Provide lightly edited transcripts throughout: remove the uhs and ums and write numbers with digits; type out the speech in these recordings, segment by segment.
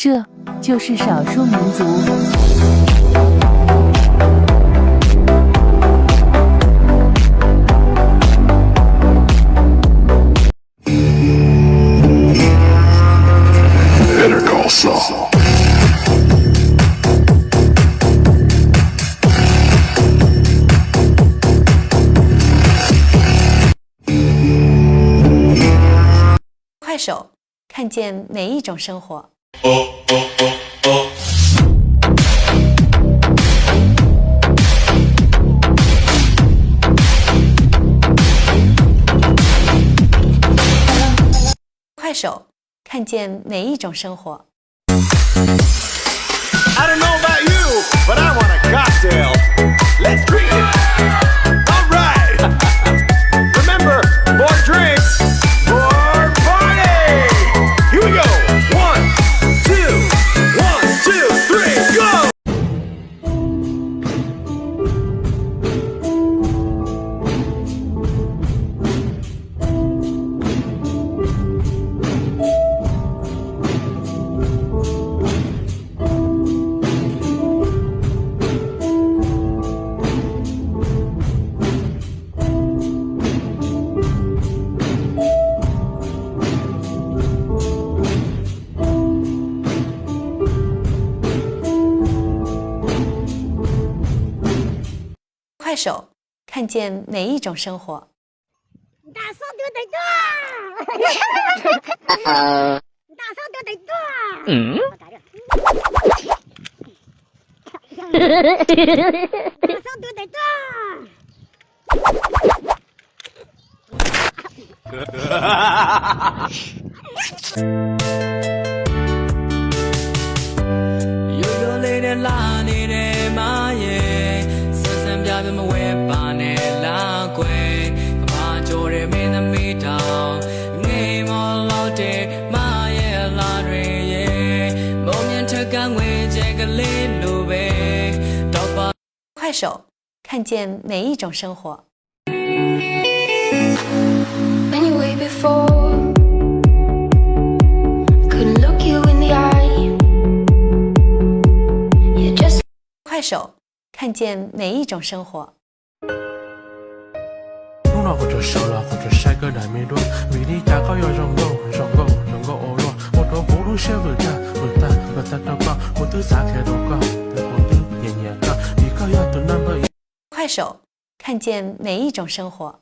这就是少数民族。快手，看见每一种生活。快手，看见每一种生活。I don't know about you, but I want a cocktail. Let's drink it. All right. Remember, more drinks, more party. Here we go. 1, 2, 1, 2, 3, go. 快手，看见每一种生活。大嫂对对对，大嫂对对对，大嫂对对悠悠泪的拉你的马耶，深深表的么为把你拉归，把酒的没那没到，你莫老的马耶拉瑞耶，梦见这个为这个里路呗，到把快手，看见每一种生活。Anyway, before couldn't look you in the eye. You just 快手，看见每一种生活。弄了或者烧了或者晒个来没多，为你大概要让够欧罗，我都葫芦些味道到高，我都撒开都高，对我的年高，你高要的那么。快手，看见每一种生活。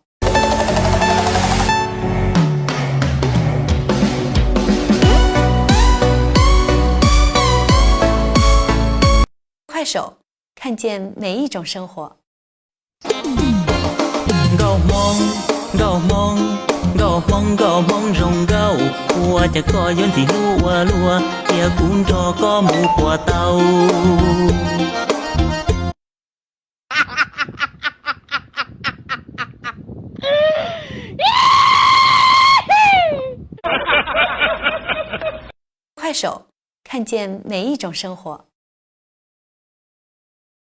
快手，看见每一种生活。Go mong rong go, quaจะก็ย้อนสิลัวเดี๋ยวคุณจอก็หมูปัวเตา快手，看见每一种生活。